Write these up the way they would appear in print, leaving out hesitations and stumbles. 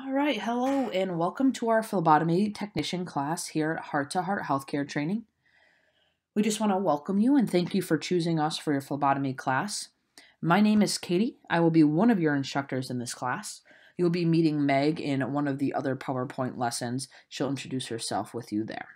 All right, hello and welcome to our phlebotomy technician class here at Heart to Heart Healthcare Training. We just want to welcome you and thank you for choosing us for your phlebotomy class. My name is Katie. I will be one of your instructors in this class. You'll be meeting Meg in one of the other PowerPoint lessons. She'll introduce herself with you there.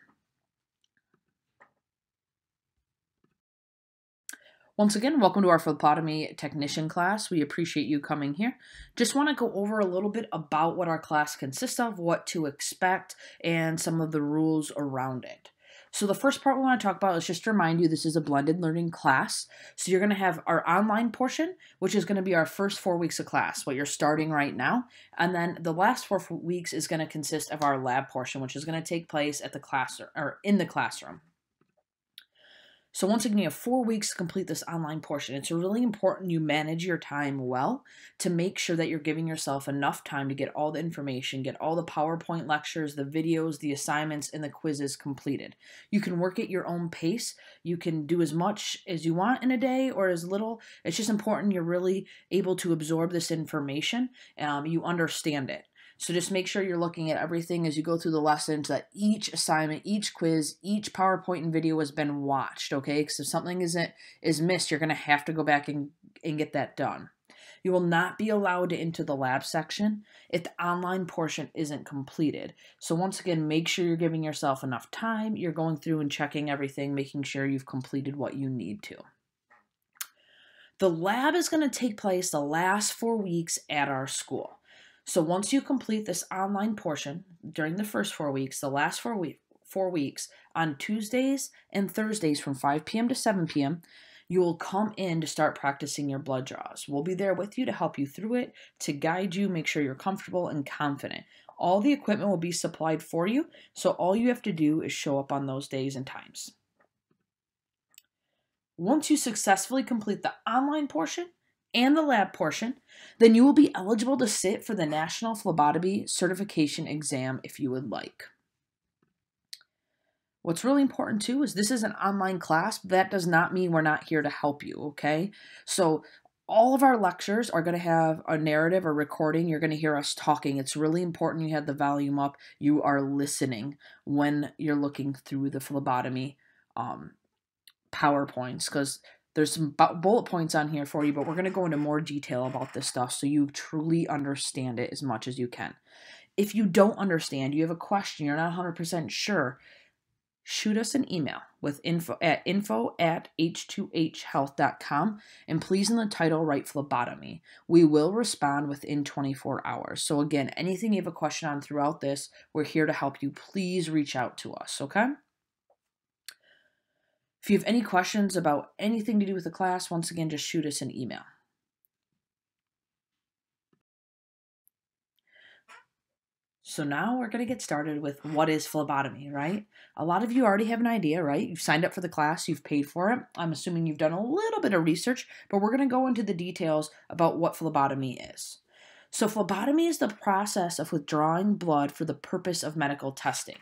Once again, welcome to our phlebotomy technician class. We appreciate you coming here. Just want to go over a little bit about what our class consists of, what to expect, and some of the rules around it. So the first part we want to talk about is just to remind you this is a blended learning class. So you're going to have our online portion, which is going to be our first 4 weeks of class, what you're starting right now. And then the last 4 weeks is going to consist of our lab portion, which is going to take place at the class or in the classroom. So once again, you have 4 weeks to complete this online portion. It's really important you manage your time well to make sure that you're giving yourself enough time to get all the information, get all the PowerPoint lectures, the videos, the assignments, and the quizzes completed. You can work at your own pace. You can do as much as you want in a day or as little. It's just important you're really able to absorb this information. You understand it. So just make sure you're looking at everything as you go through the lessons, that each assignment, each quiz, each PowerPoint and video has been watched, okay? Because if something is missed, you're going to have to go back and get that done. You will not be allowed into the lab section if the online portion isn't completed. So once again, make sure you're giving yourself enough time. You're going through and checking everything, making sure you've completed what you need to. The lab is going to take place the last 4 weeks at our school. So once you complete this online portion during the first 4 weeks, the last 4 weeks on Tuesdays and Thursdays from 5 p.m. to 7 p.m., you will come in to start practicing your blood draws. We'll be there with you to help you through it, to guide you, make sure you're comfortable and confident. All the equipment will be supplied for you, so all you have to do is show up on those days and times. Once you successfully complete the online portion and the lab portion, then you will be eligible to sit for the National Phlebotomy Certification exam if you would like. What's really important too is this is an online class, but that does not mean we're not here to help you, okay? So all of our lectures are going to have a narrative or recording. You're going to hear us talking. It's really important you have the volume up. You are listening when you're looking through the phlebotomy PowerPoints, because there's some bullet points on here for you, but we're going to go into more detail about this stuff so you truly understand it as much as you can. If you don't understand, you have a question, you're not 100% sure, shoot us an email with info@h2health.com, and please in the title write phlebotomy. We will respond within 24 hours. So again, anything you have a question on throughout this, we're here to help you. Please reach out to us, okay? If you have any questions about anything to do with the class, once again, just shoot us an email. So now we're going to get started with what is phlebotomy, right? A lot of you already have an idea, right? You've signed up for the class, you've paid for it. I'm assuming you've done a little bit of research, but we're going to go into the details about what phlebotomy is. So phlebotomy is the process of withdrawing blood for the purpose of medical testing.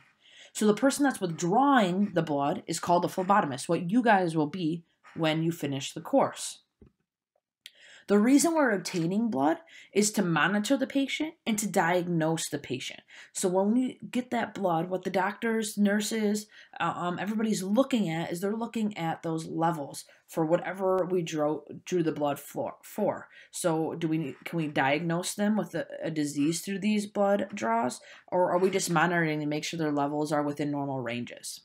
So the person that's withdrawing the blood is called a phlebotomist, what you guys will be when you finish the course. The reason we're obtaining blood is to monitor the patient and to diagnose the patient. So when we get that blood, what the doctors, nurses, everybody's looking at is they're looking at those levels for whatever we drew the blood for. So can we diagnose them with a disease through these blood draws, or are we just monitoring to make sure their levels are within normal ranges?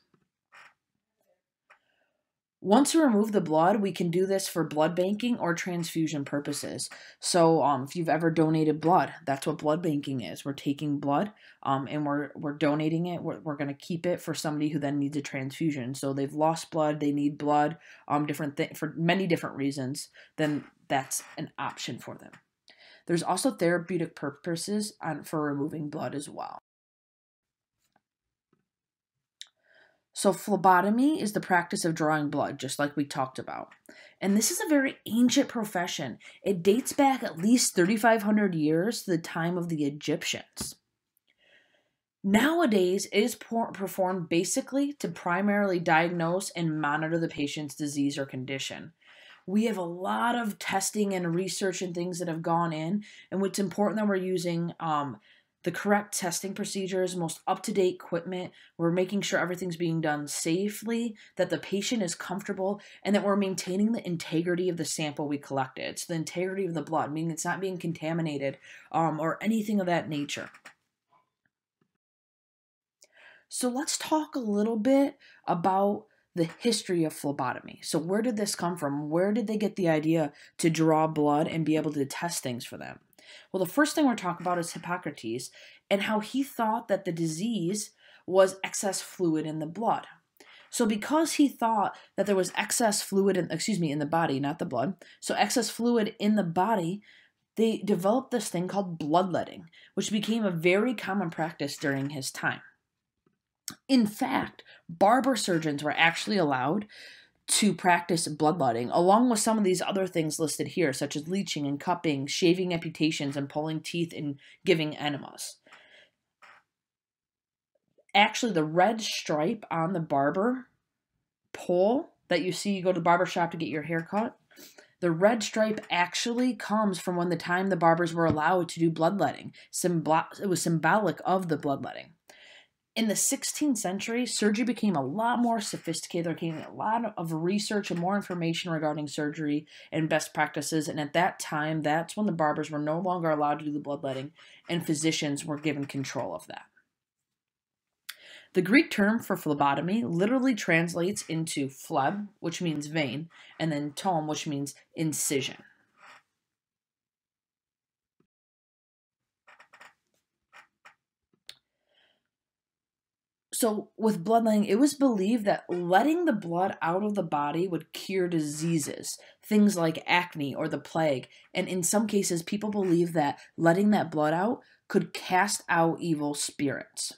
Once we remove the blood, we can do this for blood banking or transfusion purposes. So if you've ever donated blood, that's what blood banking is. We're taking blood and we're donating it. We're going to keep it for somebody who then needs a transfusion. So they've lost blood, they need blood, for many different reasons, then that's an option for them. There's also therapeutic purposes for removing blood as well. So phlebotomy is the practice of drawing blood, just like we talked about. And this is a very ancient profession. It dates back at least 3,500 years to the time of the Egyptians. Nowadays, it is performed basically to primarily diagnose and monitor the patient's disease or condition. We have a lot of testing and research and things that have gone in, and it's important that we're using the correct testing procedures, most up-to-date equipment. We're making sure everything's being done safely, that the patient is comfortable, and that we're maintaining the integrity of the sample we collected. So the integrity of the blood, meaning it's not being contaminated or anything of that nature. So let's talk a little bit about the history of phlebotomy. So where did this come from? Where did they get the idea to draw blood and be able to test things for them? Well, the first thing we're talking about is Hippocrates and how he thought that the disease was excess fluid in the blood. So because he thought that there was excess fluid in the body, not the blood, so excess fluid in the body, they developed this thing called bloodletting, which became a very common practice during his time. In fact, barber surgeons were actually allowed to practice bloodletting, along with some of these other things listed here, such as leeching and cupping, shaving amputations, and pulling teeth and giving enemas. Actually, the red stripe on the barber pole that you see, you go to the barber shop to get your hair cut, the red stripe actually comes from when the time the barbers were allowed to do bloodletting. It was symbolic of the bloodletting. In the 16th century, surgery became a lot more sophisticated. There came a lot of research and more information regarding surgery and best practices. And at that time, that's when the barbers were no longer allowed to do the bloodletting, and physicians were given control of that. The Greek term for phlebotomy literally translates into phleb, which means vein, and then tome, which means incision. So with bloodletting, it was believed that letting the blood out of the body would cure diseases, things like acne or the plague. And in some cases, people believe that letting that blood out could cast out evil spirits.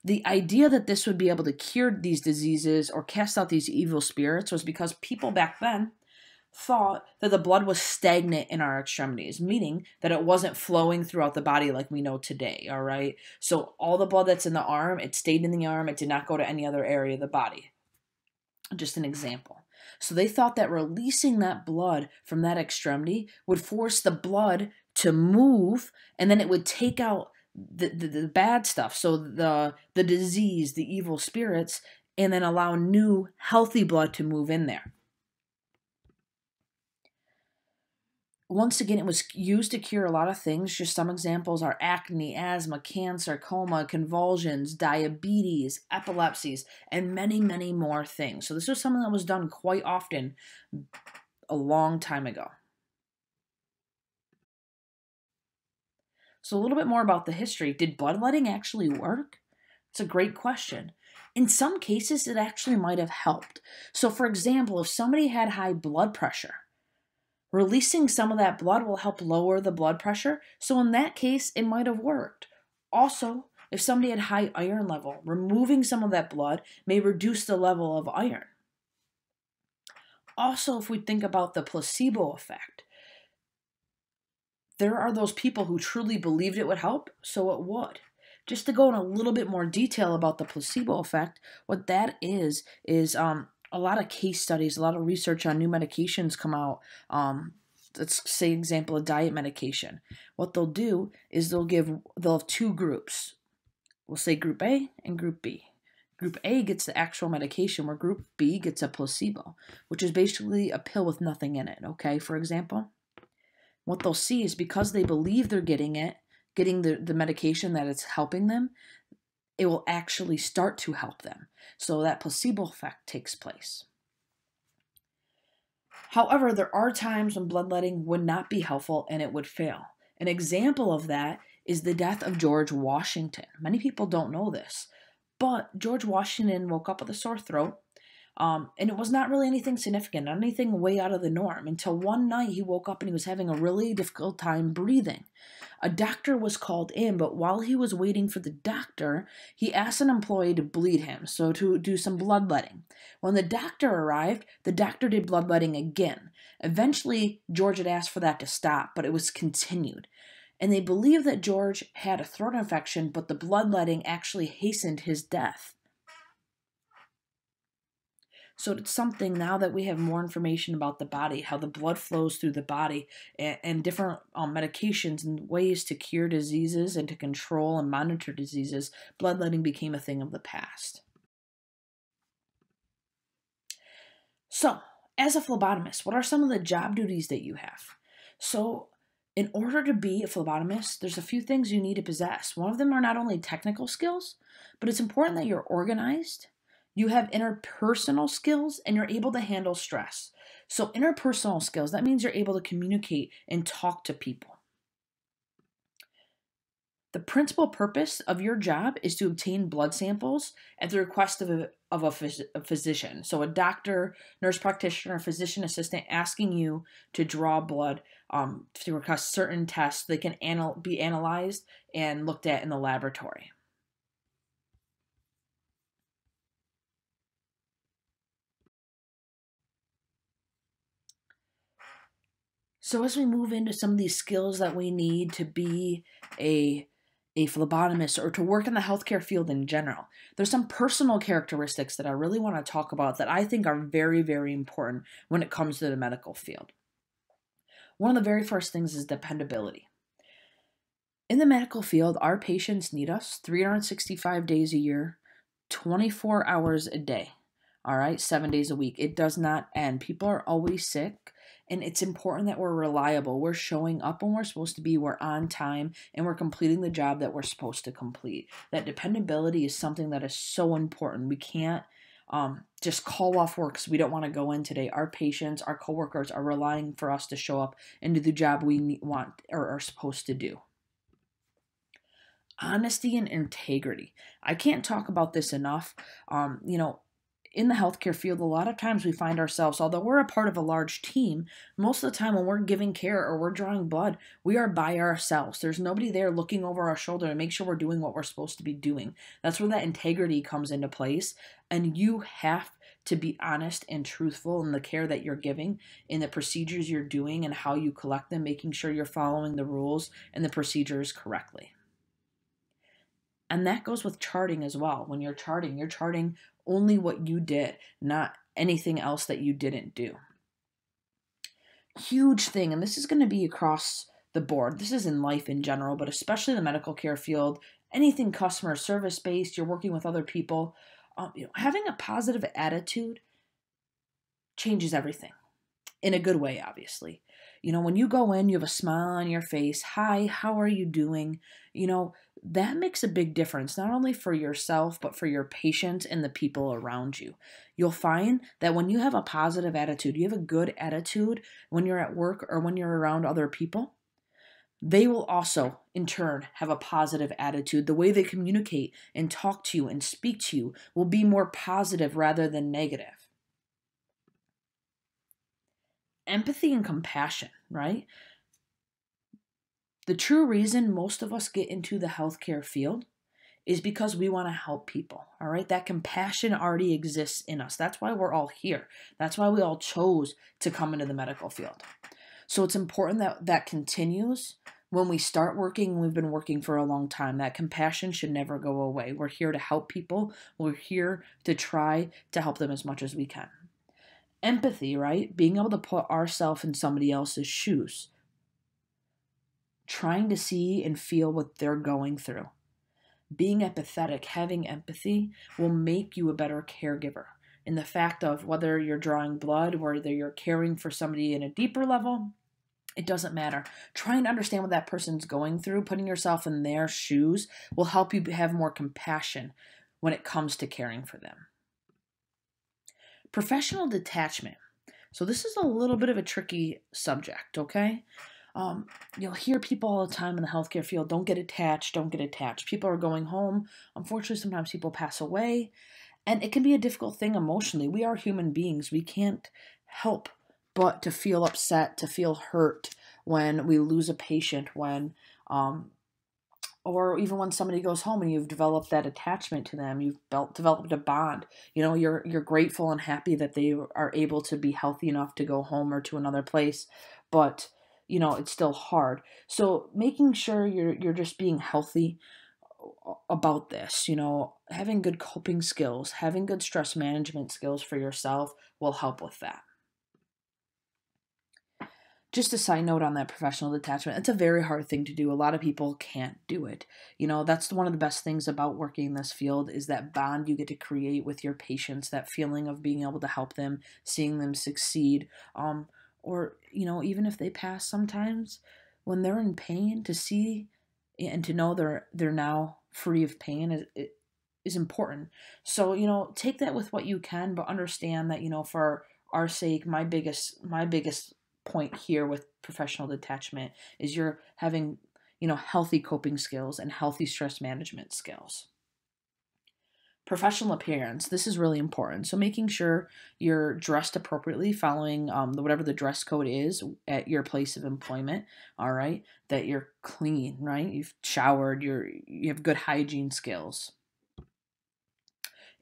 The idea that this would be able to cure these diseases or cast out these evil spirits was because people back then thought that the blood was stagnant in our extremities, meaning that it wasn't flowing throughout the body like we know today, all right? So all the blood that's in the arm, it stayed in the arm. It did not go to any other area of the body. Just an example. So they thought that releasing that blood from that extremity would force the blood to move, and then it would take out the bad stuff, so the disease, the evil spirits, and then allow new healthy blood to move in there. Once again, it was used to cure a lot of things. Just some examples are acne, asthma, cancer, coma, convulsions, diabetes, epilepsies, and many, many more things. So this was something that was done quite often a long time ago. So a little bit more about the history. Did bloodletting actually work? It's a great question. In some cases, it actually might have helped. So for example, if somebody had high blood pressure, releasing some of that blood will help lower the blood pressure. So in that case, it might have worked. Also, if somebody had high iron level, removing some of that blood may reduce the level of iron. Also, if we think about the placebo effect, there are those people who truly believed it would help, so it would. Just to go in a little bit more detail about the placebo effect, what that is a lot of case studies, a lot of research on new medications come out. Let's say example, a diet medication. What they'll do is they'll have two groups. We'll say group A and group B. Group A gets the actual medication, where group B gets a placebo, which is basically a pill with nothing in it, okay, for example. What they'll see is because they believe they're getting the medication that it's helping them, it will actually start to help them. So that placebo effect takes place. However, there are times when bloodletting would not be helpful and it would fail. An example of that is the death of George Washington. Many people don't know this, but George Washington woke up with a sore throat. And it was not really anything significant, not anything way out of the norm, until one night he woke up and he was having a really difficult time breathing. A doctor was called in, but while he was waiting for the doctor, he asked an employee to bleed him, so to do some bloodletting. When the doctor arrived, the doctor did bloodletting again. Eventually, George had asked for that to stop, but it was continued. And they believe that George had a throat infection, but the bloodletting actually hastened his death. So it's something now that we have more information about the body, how the blood flows through the body, and different medications and ways to cure diseases and to control and monitor diseases, bloodletting became a thing of the past. So, as a phlebotomist, what are some of the job duties that you have? So, in order to be a phlebotomist, there's a few things you need to possess. One of them are not only technical skills, but it's important that you're organized, you have interpersonal skills, and you're able to handle stress. So, interpersonal skills, that means you're able to communicate and talk to people. The principal purpose of your job is to obtain blood samples at the request of a physician. So a doctor, nurse practitioner, physician assistant asking you to draw blood to request certain tests that can be analyzed and looked at in the laboratory. So as we move into some of these skills that we need to be a phlebotomist or to work in the healthcare field in general, there's some personal characteristics that I really want to talk about that I think are very, very important when it comes to the medical field. One of the very first things is dependability. In the medical field, our patients need us 365 days a year, 24 hours a day. All right, 7 days a week. It does not end. People are always sick, and it's important that we're reliable. We're showing up when we're supposed to be, we're on time, and we're completing the job that we're supposed to complete. That dependability is something that is so important. We can't just call off work because we don't want to go in today. Our patients, our coworkers are relying for us to show up and do the job we want or are supposed to do. Honesty and integrity. I can't talk about this enough. In the healthcare field, a lot of times we find ourselves, although we're a part of a large team, most of the time when we're giving care or we're drawing blood, we are by ourselves. There's nobody there looking over our shoulder to make sure we're doing what we're supposed to be doing. That's where that integrity comes into place. And you have to be honest and truthful in the care that you're giving, in the procedures you're doing, and how you collect them, making sure you're following the rules and the procedures correctly. And that goes with charting as well. When you're charting only what you did, not anything else that you didn't do. Huge thing, and this is going to be across the board. This is in life in general, but especially the medical care field, anything customer service based, you're working with other people. Having a positive attitude changes everything in a good way, obviously. When you go in, you have a smile on your face. Hi, how are you doing? That makes a big difference, not only for yourself, but for your patients and the people around you. You'll find that when you have a positive attitude, you have a good attitude when you're at work or when you're around other people, they will also, in turn, have a positive attitude. The way they communicate and talk to you and speak to you will be more positive rather than negative. Empathy and compassion, right? The true reason most of us get into the healthcare field is because we want to help people, all right? That compassion already exists in us. That's why we're all here. That's why we all chose to come into the medical field. So it's important that that continues when we start working. We've been working for a long time. That compassion should never go away. We're here to help people. We're here to try to help them as much as we can. Empathy, right? Being able to put ourselves in somebody else's shoes. Trying to see and feel what they're going through. Being empathetic, having empathy will make you a better caregiver. In the fact of whether you're drawing blood, whether you're caring for somebody in a deeper level, it doesn't matter. Trying to understand what that person's going through, putting yourself in their shoes, will help you have more compassion when it comes to caring for them. Professional detachment. So this is a little bit of a tricky subject, okay? You'll hear people all the time in the healthcare field, don't get attached. People are going home. Unfortunately, sometimes people pass away, and it can be a difficult thing emotionally. We are human beings. We can't help but to feel upset, to feel hurt when we lose a patient, or even when somebody goes home and you've developed that attachment to them, you've developed a bond. You're grateful and happy that they are able to be healthy enough to go home or to another place, but it's still hard. So making sure you're just being healthy about this. Having good coping skills, having good stress management skills for yourself will help with that. Just a side note on that professional detachment, it's a very hard thing to do. A lot of people can't do it. That's one of the best things about working in this field is that bond you get to create with your patients, that feeling of being able to help them, seeing them succeed. Or, even if they pass sometimes, when they're in pain, to see and to know they're now free of pain is important. So, take that with what you can, but understand that, for our sake, my biggest point here with professional detachment is you're having, healthy coping skills and healthy stress management skills. Professional appearance, this is really important. So making sure you're dressed appropriately, following whatever the dress code is at your place of employment. All right, that you're clean, right? You've showered, you have good hygiene skills.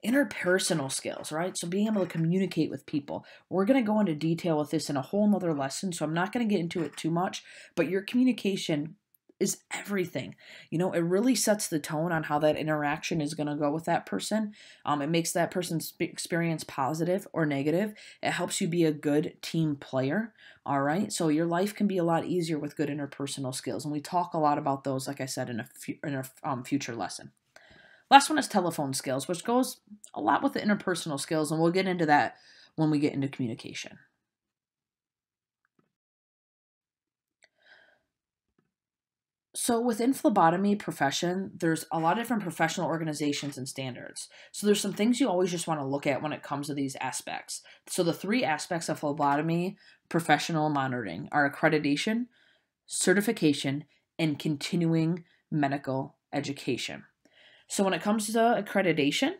Interpersonal skills, right? So being able to communicate with people. We're going to go into detail with this in a whole nother lesson, so I'm not going to get into it too much, but your communication is everything. It really sets the tone on how that interaction is going to go with that person. It makes that person's experience positive or negative. It helps you be a good team player, all right? So your life can be a lot easier with good interpersonal skills, and we talk a lot about those, like I said, in a future lesson. Last one is telephone skills, which goes a lot with the interpersonal skills, and we'll get into that when we get into communication. So within phlebotomy profession, there's a lot of different professional organizations and standards. So there's some things you always just want to look at when it comes to these aspects. So the three aspects of phlebotomy professional monitoring are accreditation, certification, and continuing medical education. So when it comes to accreditation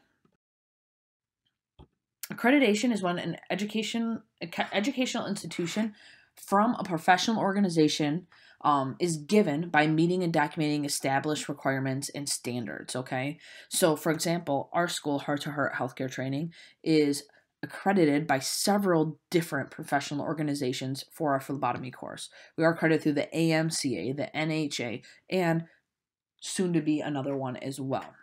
is when an educational institution from a professional organization is given by meeting and documenting established requirements and standards. Okay, so for example, our school, Heart to Heart Healthcare Training, is accredited by several different professional organizations for our phlebotomy course. We are accredited through the AMCA, the NHA, and soon to be another one as well.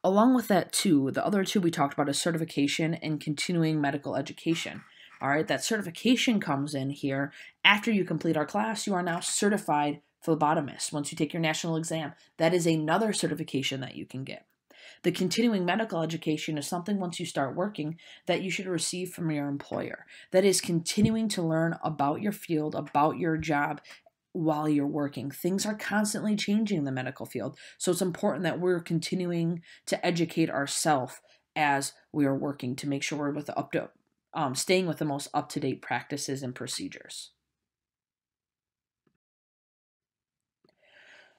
Along with that, too, the other two we talked about is certification and continuing medical education. All right, that certification comes in here after you complete our class. You are now certified phlebotomist. Once you take your national exam, that is another certification that you can get. The continuing medical education is something once you start working that you should receive from your employer. That is continuing to learn about your field, about your job, while you're working. Things are constantly changing in the medical field. So it's important that we're continuing to educate ourselves as we are working to make sure we're with staying with the most up-to-date practices and procedures.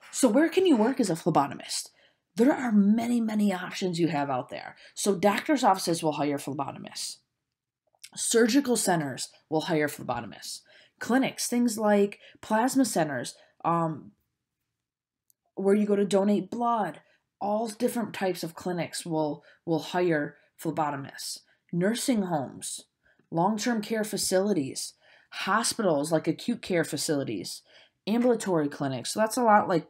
So where can you work as a phlebotomist? There are many, many options you have out there. So doctors' offices will hire phlebotomists. Surgical centers will hire phlebotomists. Clinics, things like plasma centers, where you go to donate blood, all different types of clinics will hire phlebotomists. Nursing homes, long-term care facilities, hospitals like acute care facilities, ambulatory clinics. So that's a lot like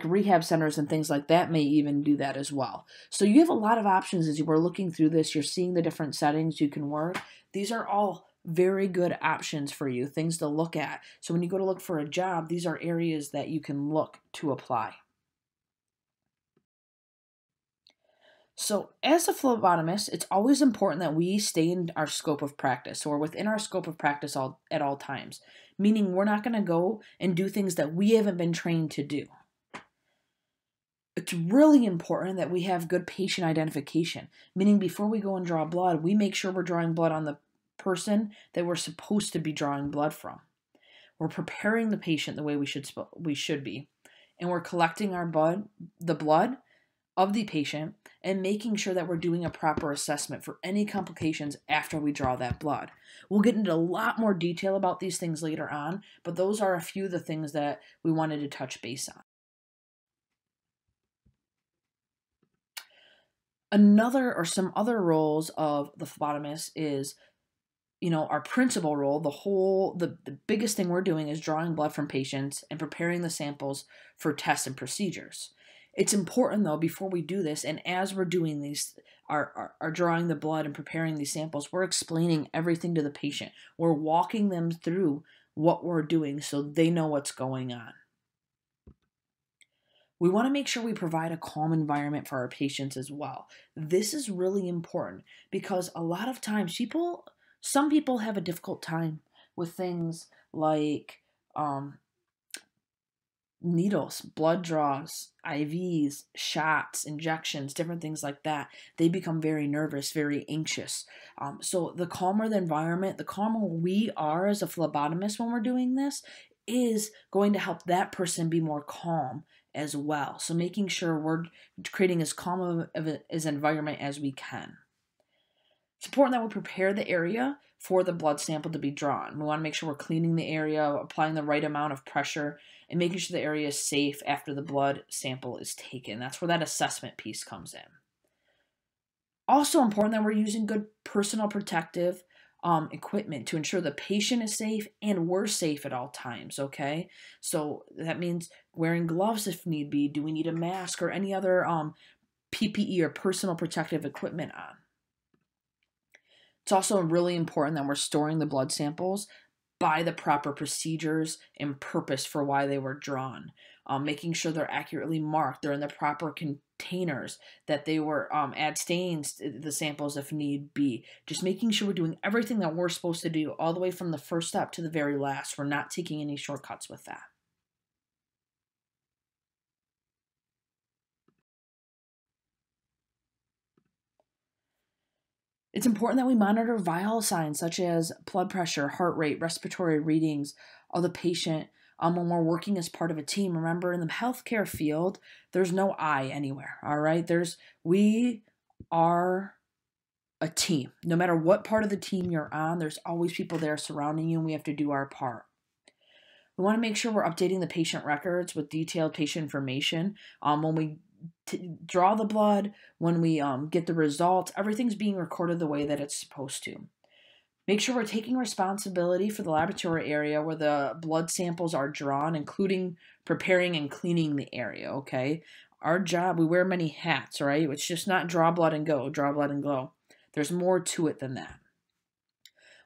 rehab centers and things like that may even do that as well. So you have a lot of options as you were looking through this. You're seeing the different settings you can work. These are all very good options for you, things to look at. So when you go to look for a job, these are areas that you can look to apply. So as a phlebotomist, it's always important that we stay in our scope of practice or within our scope of practice at all times, meaning we're not going to go and do things that we haven't been trained to do. It's really important that we have good patient identification, meaning before we go and draw blood, we make sure we're drawing blood on the person that we're supposed to be drawing blood from. We're preparing the patient the way we should be, and we're collecting the blood of the patient, and making sure that we're doing a proper assessment for any complications after we draw that blood. We'll get into a lot more detail about these things later on, but those are a few of the things that we wanted to touch base on. Some other roles of the phlebotomist is, our principal role, the biggest thing we're doing is drawing blood from patients and preparing the samples for tests and procedures. It's important though, before we do this, and as we're doing these, are drawing the blood and preparing these samples, we're explaining everything to the patient. We're walking them through what we're doing so they know what's going on. We want to make sure we provide a calm environment for our patients as well. This is really important because a lot of times some people have a difficult time with things like needles, blood draws, IVs, shots, injections, different things like that. They become very nervous, very anxious. So the calmer the environment, the calmer we are as a phlebotomist when we're doing this is going to help that person be more calm as well. So making sure we're creating as calm of an environment as we can. It's important that we prepare the area for the blood sample to be drawn. We want to make sure we're cleaning the area, applying the right amount of pressure, and making sure the area is safe after the blood sample is taken. That's where that assessment piece comes in. Also important that we're using good personal protective equipment to ensure the patient is safe and we're safe at all times, okay? So that means wearing gloves if need be. Do we need a mask or any other PPE or personal protective equipment on? It's also really important that we're storing the blood samples by the proper procedures and purpose for why they were drawn. Making sure they're accurately marked, they're in the proper containers, that they were add stains to the samples if need be. Just making sure we're doing everything that we're supposed to do all the way from the first step to the very last. We're not taking any shortcuts with that. It's important that we monitor vital signs such as blood pressure, heart rate, respiratory readings of the patient when we're working as part of a team. Remember, in the healthcare field, there's no I anywhere, all right? We are a team. No matter what part of the team you're on, there's always people there surrounding you, and we have to do our part. We want to make sure we're updating the patient records with detailed patient information. When we draw the blood, when we get the results, everything's being recorded the way that it's supposed to. Make sure we're taking responsibility for the laboratory area where the blood samples are drawn, including preparing and cleaning the area, okay? Our job, we wear many hats, right? It's just not draw blood and go, draw blood and go. There's more to it than that.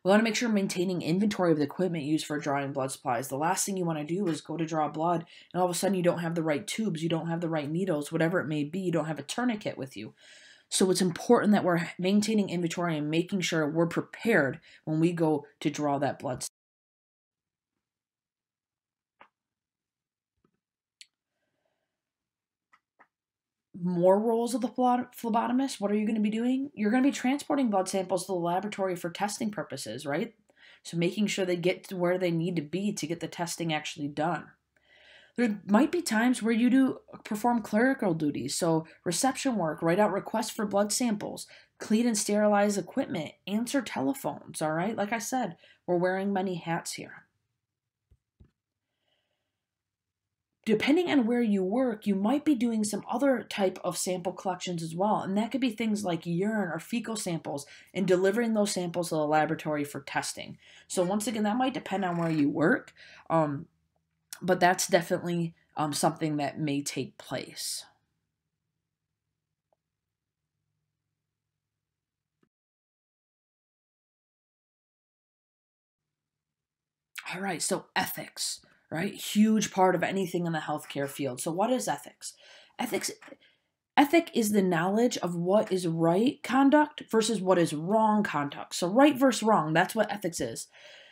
We want to make sure we're maintaining inventory of the equipment used for drawing blood supplies. The last thing you want to do is go to draw blood and all of a sudden you don't have the right tubes, you don't have the right needles, whatever it may be, you don't have a tourniquet with you. So it's important that we're maintaining inventory and making sure we're prepared when we go to draw that blood. More roles of the phlebotomist. What are you going to be doing? You're going to be transporting blood samples to the laboratory for testing purposes, right? So making sure they get to where they need to be to get the testing actually done. There might be times where you do perform clerical duties, so reception work, write out requests for blood samples, clean and sterilize equipment, answer telephones, all right? Like I said, we're wearing many hats here. Depending on where you work, you might be doing some other type of sample collections as well. And that could be things like urine or fecal samples and delivering those samples to the laboratory for testing. So once again, that might depend on where you work, but that's definitely something that may take place. All right, so ethics, right? Huge part of anything in the healthcare field. So what is ethics? Ethic is the knowledge of what is right conduct versus what is wrong conduct. So right versus wrong, that's what ethics is.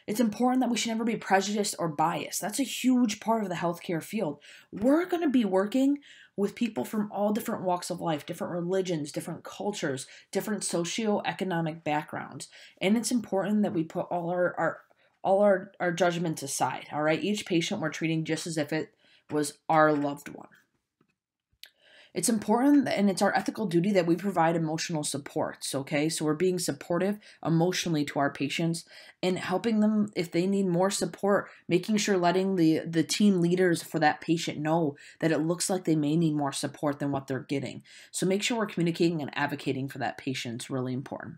It's important that we should never be prejudiced or biased. That's a huge part of the healthcare field. We're going to be working with people from all different walks of life, different religions, different cultures, different socioeconomic backgrounds. And it's important that we put all our judgments aside, all right? Each patient we're treating just as if it was our loved one. It's important, and it's our ethical duty that we provide emotional supports, okay? So we're being supportive emotionally to our patients and helping them if they need more support, making sure letting the team leaders for that patient know that it looks like they may need more support than what they're getting. So make sure we're communicating and advocating for that patient. It's really important.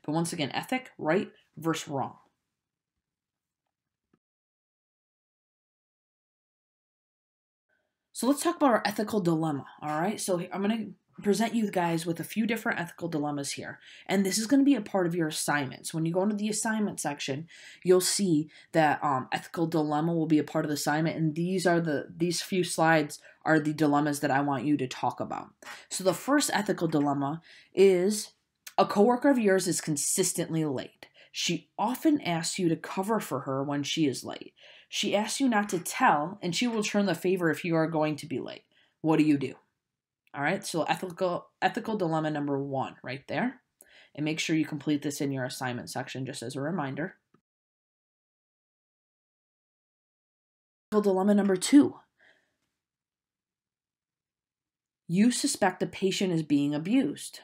But once again, ethic, right versus wrong. So let's talk about our ethical dilemma, all right? So I'm going to present you guys with a few different ethical dilemmas here. And this is going to be a part of your assignments. When you go into the assignment section, you'll see that ethical dilemma will be a part of the assignment. And these few slides are the dilemmas that I want you to talk about. So the first ethical dilemma is a coworker of yours is consistently late. She often asks you to cover for her when she is late. She asks you not to tell, and she will return the favor if you are going to be late. What do you do? All right, so ethical dilemma number 1 right there. And make sure you complete this in your assignment section just as a reminder. Ethical dilemma number 2. You suspect the patient is being abused.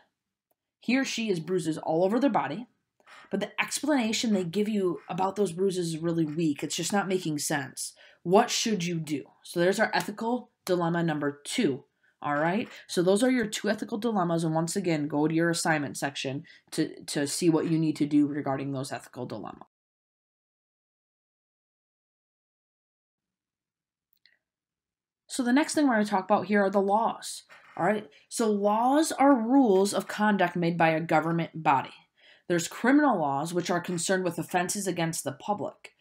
He or she has bruises all over their body, but the explanation they give you about those bruises is really weak. It's just not making sense. What should you do? So there's our ethical dilemma number 2. All right. So those are your 2 ethical dilemmas. And once again, go to your assignment section to see what you need to do regarding those ethical dilemmas. So the next thing we're going to talk about here are the laws. All right. So laws are rules of conduct made by a government body. There's criminal laws, which are concerned with offenses against the public.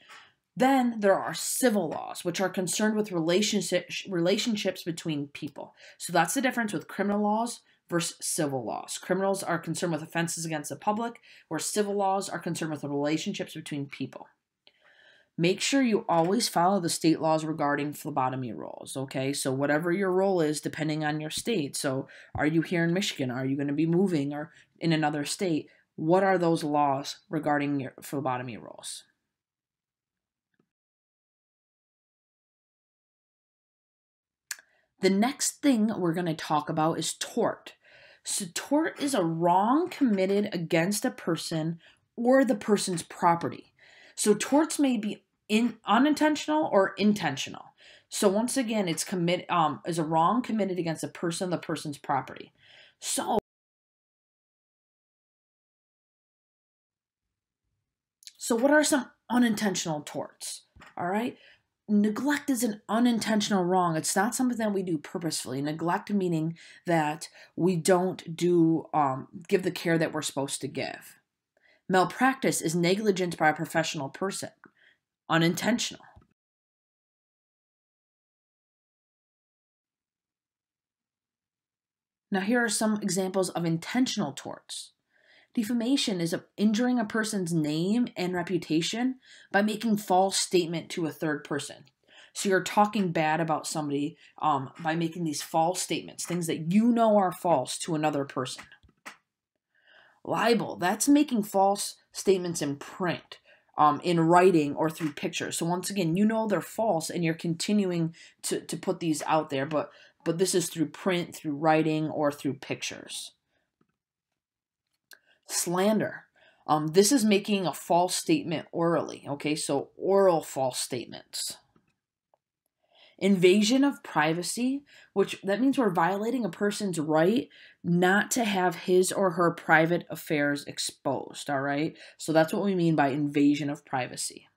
Then there are civil laws, which are concerned with relationships between people. So that's the difference with criminal laws versus civil laws. Criminals are concerned with offenses against the public, where civil laws are concerned with the relationships between people. Make sure you always follow the state laws regarding phlebotomy roles, okay? So whatever your role is, depending on your state. So are you here in Michigan? Are you going to be moving or in another state? What are those laws regarding your phlebotomy roles? The next thing we're going to talk about is tort. So tort is a wrong committed against a person or the person's property. So torts may be unintentional or intentional. So once again, it's is a wrong committed against a person, the person's property. So what are some unintentional torts? All right. Neglect is an unintentional wrong. It's not something that we do purposefully. Neglect meaning that we don't give the care that we're supposed to give. Malpractice is negligence by a professional person. Unintentional. Now here are some examples of intentional torts. Defamation is injuring a person's name and reputation by making false statement to a third person. So you're talking bad about somebody by making these false statements, things that you know are false to another person. Libel, that's making false statements in print, in writing, or through pictures. So once again, you know they're false and you're continuing to put these out there, but this is through print, through writing, or through pictures. Slander. This is making a false statement orally, okay? So oral false statements. Invasion of privacy, which that means we're violating a person's right not to have his or her private affairs exposed, all right? So that's what we mean by invasion of privacy.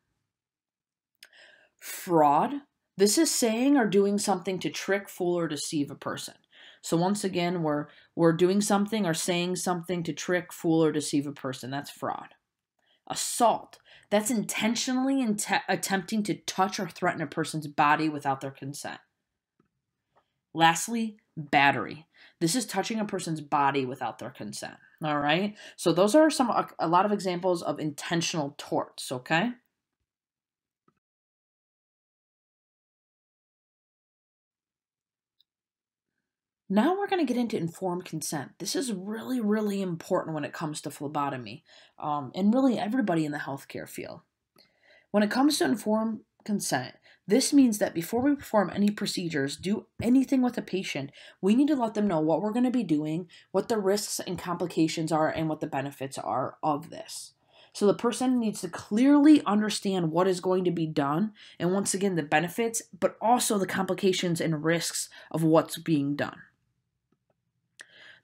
Fraud. This is saying or doing something to trick, fool, or deceive a person. So once again, we're doing something or saying something to trick, fool, or deceive a person. That's fraud. Assault. That's intentionally attempting to touch or threaten a person's body without their consent. Lastly, battery. This is touching a person's body without their consent. All right? So those are a lot of examples of intentional torts, okay? Now we're going to get into informed consent. This is really, really important when it comes to phlebotomy, and really everybody in the healthcare field. When it comes to informed consent, this means that before we perform any procedures, do anything with a patient, we need to let them know what we're going to be doing, what the risks and complications are, and what the benefits are of this. So the person needs to clearly understand what is going to be done, and once again, the benefits, but also the complications and risks of what's being done.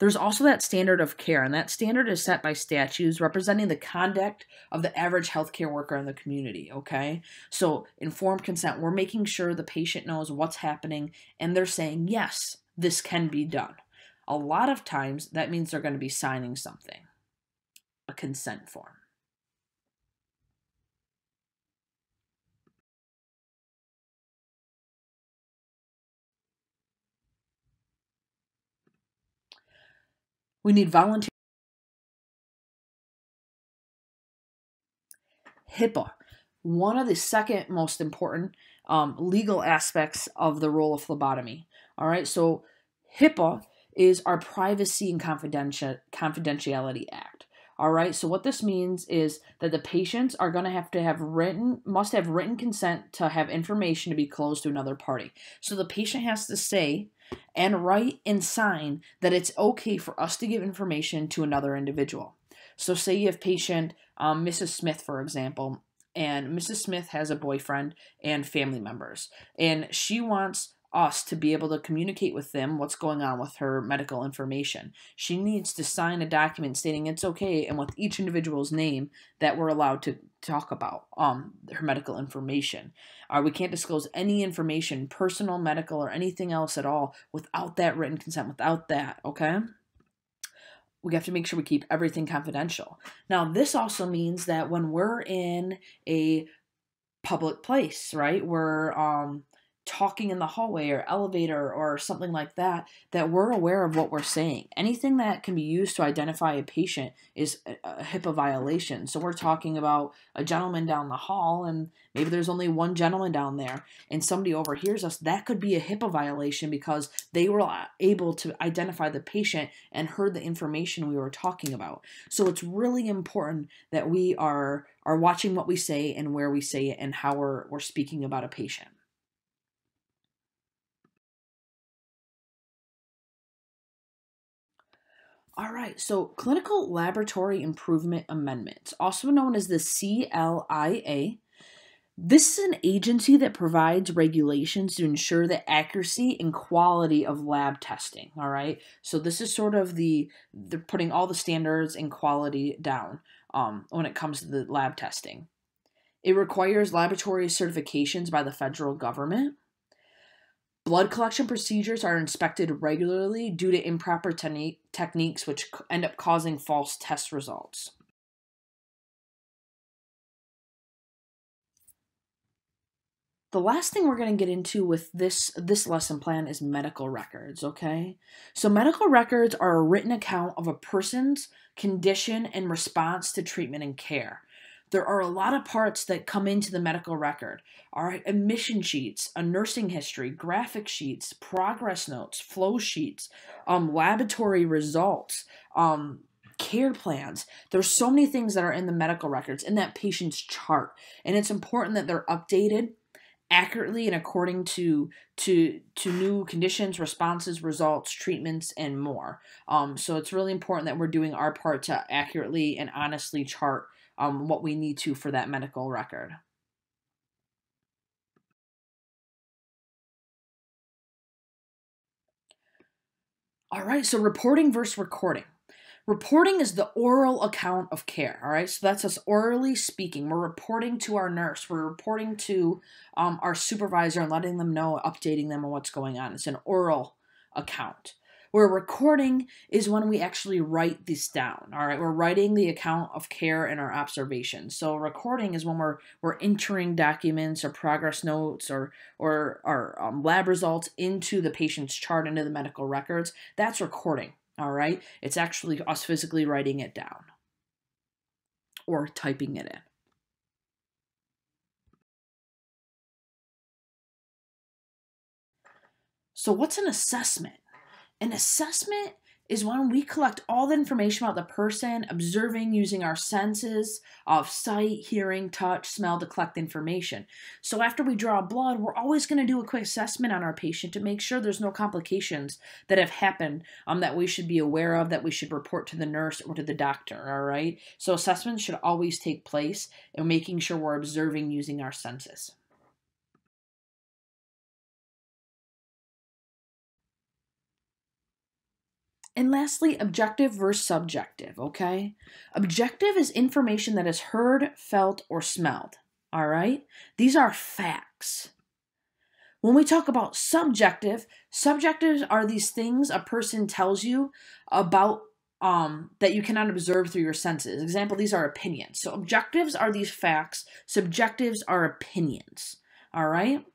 There's also that standard of care, and that standard is set by statutes representing the conduct of the average healthcare worker in the community, okay? So, informed consent, we're making sure the patient knows what's happening and they're saying, yes, this can be done. A lot of times, that means they're going to be signing something, a consent form. We need volunteer HIPAA, one of the second most important legal aspects of the role of phlebotomy. All right, so HIPAA is our Privacy and Confidentiality Act. All right, so what this means is that the patients are going to have must have written consent to have information to be closed to another party. So the patient has to say and write and sign that it's okay for us to give information to another individual. So say you have patient Mrs. Smith, for example, and Mrs. Smith has a boyfriend and family members, and she wants us to be able to communicate with them what's going on with her medical information. She needs to sign a document stating it's okay and with each individual's name that we're allowed to talk about her medical information. We can't disclose any information, personal, medical, or anything else at all without that written consent, without that, okay? We have to make sure we keep everything confidential. Now, this also means that when we're in a public place, right, we're talking in the hallway or elevator or something like that, that we're aware of what we're saying. Anything that can be used to identify a patient is a HIPAA violation. So we're talking about a gentleman down the hall, and maybe there's only one gentleman down there, and somebody overhears us. That could be a HIPAA violation because they were able to identify the patient and heard the information we were talking about. So it's really important that we are watching what we say and where we say it and how we're speaking about a patient. All right, so Clinical Laboratory Improvement Amendments, also known as the CLIA. This is an agency that provides regulations to ensure the accuracy and quality of lab testing. All right, so this is sort of they're putting all the standards and quality down when it comes to the lab testing. It requires laboratory certifications by the federal government. Blood collection procedures are inspected regularly due to improper techniques, which end up causing false test results. The last thing we're going to get into with this lesson plan is medical records, okay? So medical records are a written account of a person's condition and response to treatment and care. There are a lot of parts that come into the medical record. All right, admission sheets, a nursing history, graphic sheets, progress notes, flow sheets, laboratory results, care plans. There's so many things that are in the medical records, in that patient's chart, and it's important that they're updated accurately and according to new conditions, responses, results, treatments, and more. So it's really important that we're doing our part to accurately and honestly chart what we need to for that medical record. All right, so reporting versus recording. Reporting is the oral account of care, all right? So that's us orally speaking. We're reporting to our nurse. We're reporting to our supervisor and letting them know, updating them on what's going on. It's an oral account. Where recording is when we actually write this down, all right? We're writing the account of care and our observations. So recording is when we're entering documents or progress notes or lab results into the patient's chart, into the medical records. That's recording. All right, it's actually us physically writing it down or typing it in. So what's an assessment? An assessment is when we collect all the information about the person, observing using our senses of sight, hearing, touch, smell to collect information. So after we draw blood, we're always going to do a quick assessment on our patient to make sure there's no complications that have happened that we should be aware of, that we should report to the nurse or to the doctor, all right? So assessments should always take place and making sure we're observing using our senses. And lastly, objective versus subjective, okay? Objective is information that is heard, felt, or smelled, all right? These are facts. When we talk about subjective, subjectives are these things a person tells you about that you cannot observe through your senses. Example, these are opinions. So objectives are these facts, subjectives are opinions, all right?